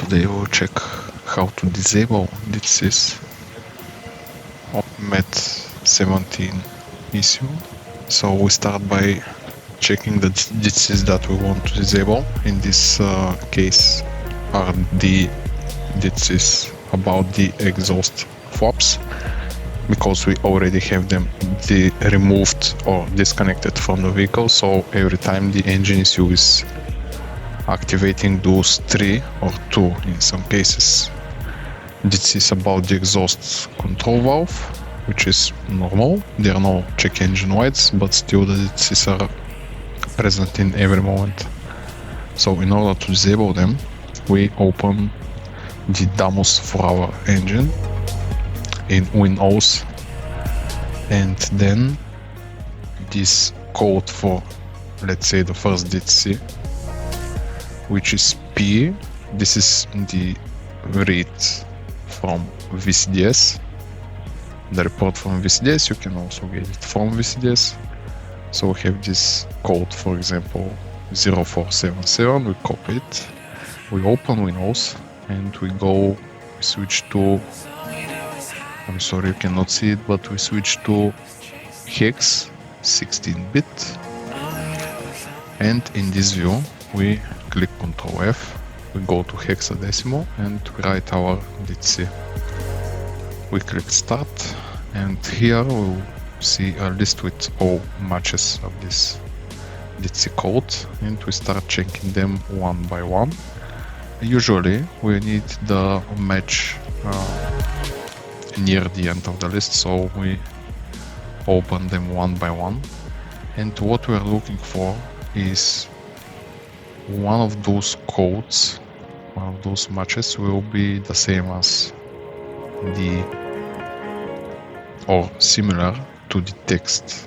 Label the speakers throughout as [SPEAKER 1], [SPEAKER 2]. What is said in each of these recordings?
[SPEAKER 1] today we'll check how to disable DTCs of MED17 ECU. So we start by checking the DTCs that we want to disable. In this case are the DTCs about the exhaust flaps, because we already have them removed or disconnected from the vehicle. So every time the engine ECU is activating those 3 or 2 in some cases DTCs about the exhaust control valve, which is normal. There are no check engine lights, but still the DTCs are present in every moment. So in order to disable them, we open the demos for our engine in WinOls, and then this code for, let's say, the first DTC, which is P. This is the read from VCDS, the report from VCDS. You can also get it from VCDS. So we have this code, for example 0477. We copy it, we open WinOls, and we switch to, I'm sorry you cannot see it, but we switch to hex 16-bit, and in this view we click Ctrl F, we go to hexadecimal and we write our DTC. We click start, and here we'll see a list with all matches of this DTC code, and we start checking them one by one. Usually we need the match near the end of the list, so we open them one by one, and what we're looking for is one of those codes, one of those matches will be the same as or similar to the text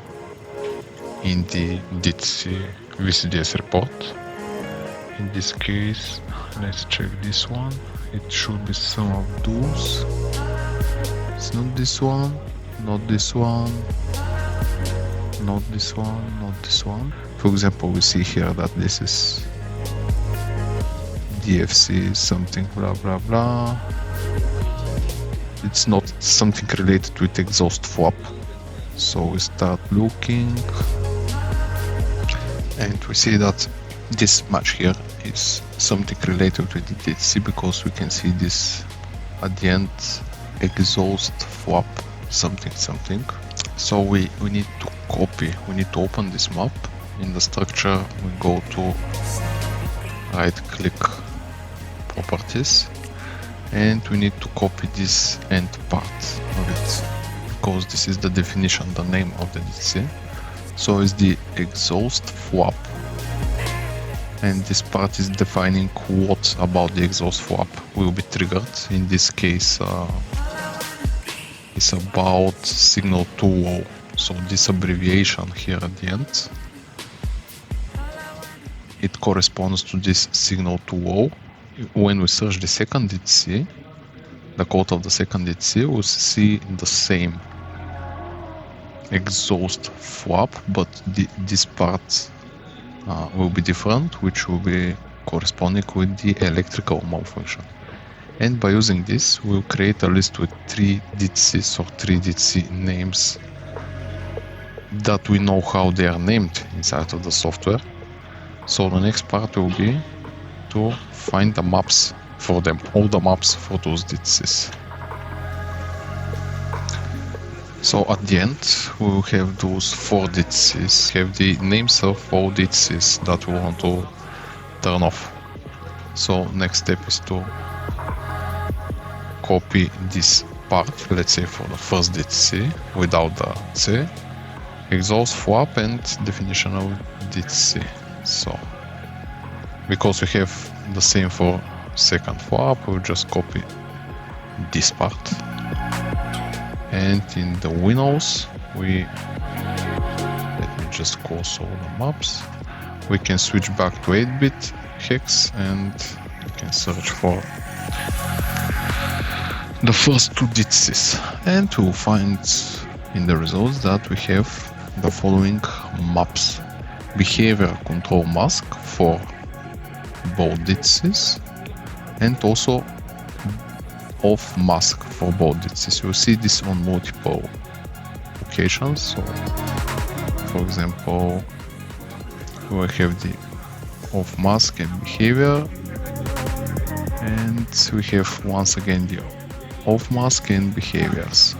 [SPEAKER 1] in the DTC VCDS report. In this case, let's check this one. It should be some of those. It's not this one, not this one, not this one, not this one. For example, we see here that this is DFC something blah blah blah. It's not something related with exhaust flap. So we start looking, and we see that this match here is something related with the DTC, because we can see this at the end, exhaust flap something something. So we need to copy, we need to open this map. In the structure we go to right click properties, and we need to copy this end part of it, because this is the definition, the name of the DTC. So it's the exhaust flap, and this part is defining what about the exhaust flap will be triggered. In this case it's about signal 2O, so this abbreviation here at the end, it corresponds to this signal 2O. When we search the second DTC, the code of the second DTC, we'll see the same exhaust flap, but this part will be different, which will be corresponding with the electrical malfunction. And by using this, we'll create a list with 3 DTCs or 3 DTC names that we know how they are named inside of the software. So the next part will be to find the maps for them, all the maps for those DTCs. So at the end we will have those 4 DTCs, have the names of all DTCs that we want to turn off. So next step is to copy this part, let's say for the first DTC without the C, exhaust flap and definition of DTC. So because we have the same for second flap, we'll just copy this part. And in the WinOls, let me just close all the maps. We can switch back to 8-bit hex, and we can search for the first 2 DTCs, and we'll find in the results that we have the following maps: behavior control mask for both DTCs, and also off mask for both DTCs. You see this on multiple occasions. So, for example, we have the off mask and behavior, and we have once again the off mask and behaviors.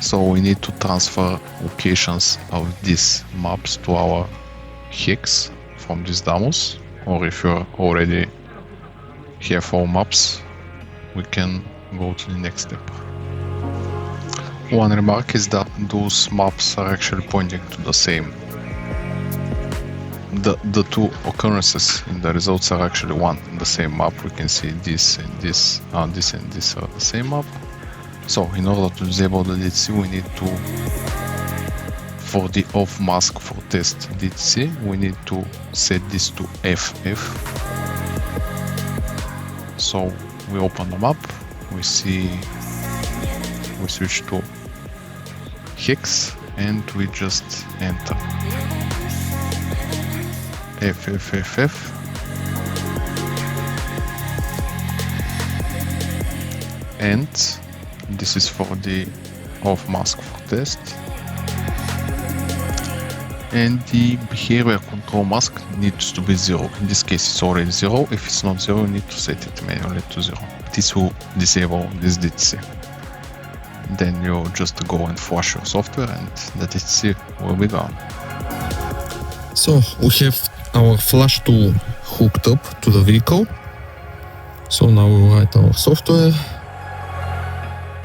[SPEAKER 1] So we need to transfer locations of these maps to our hex from these demos, or if you already have all maps, we can go to the next step. One remark is that those maps are actually pointing to the same. The two occurrences in the results are actually one and the same map. We can see this and this, this and this are the same map. So in order to disable the DTC, we need to, for the off mask for test DTC, we need to set this to FF. So we open the map, we see, we switch to hex, and we just enter FFFF. And this is for the off mask for test. And the behavior control mask needs to be 0. In this case it's already 0. If it's not 0, you need to set it manually to 0. This will disable this DTC. Then you just go and flash your software and the DTC will be gone.
[SPEAKER 2] So we have our flash tool hooked up to the vehicle. So now we write our software,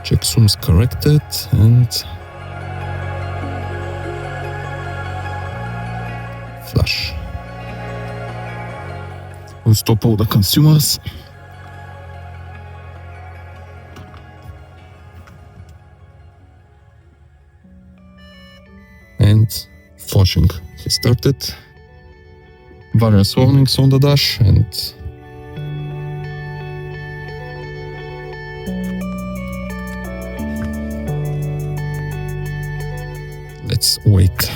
[SPEAKER 2] checksums corrected, and flash. We'll stop all the consumers. And flashing has started. Various warnings on the dash, and let's wait.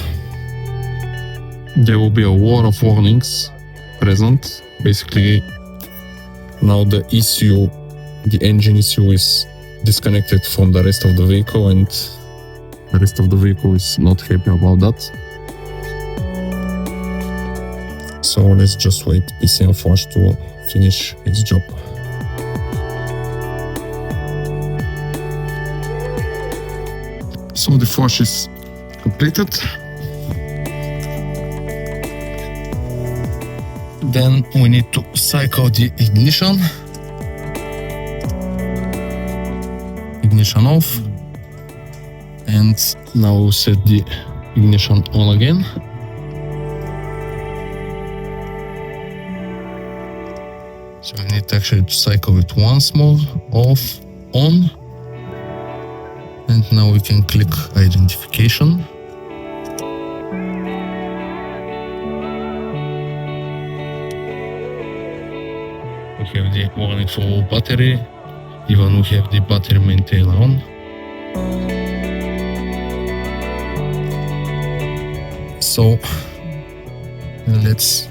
[SPEAKER 2] There will be a lot of warnings present. Basically, now the ECU, the engine ECU, is disconnected from the rest of the vehicle, and the rest of the vehicle is not happy about that. So let's just wait PCMFlash to finish its job. So the flash is completed. Then we need to cycle the ignition. Ignition off. And now we'll set the ignition on again. So we need actually to cycle it once more, off, on. And now we can click identification. We have the warning for low battery, even we have the battery maintainer on. So let's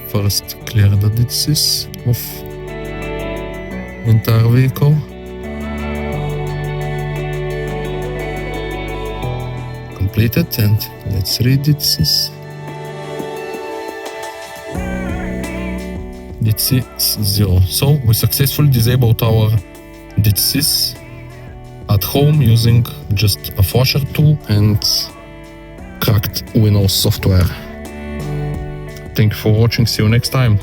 [SPEAKER 2] first clear the DTCs of the entire vehicle. Completed, and let's read DTCs. DTC 0. So we successfully disabled our DTCs at home using just a flasher tool and cracked WinOls software. Thank you for watching. See you next time.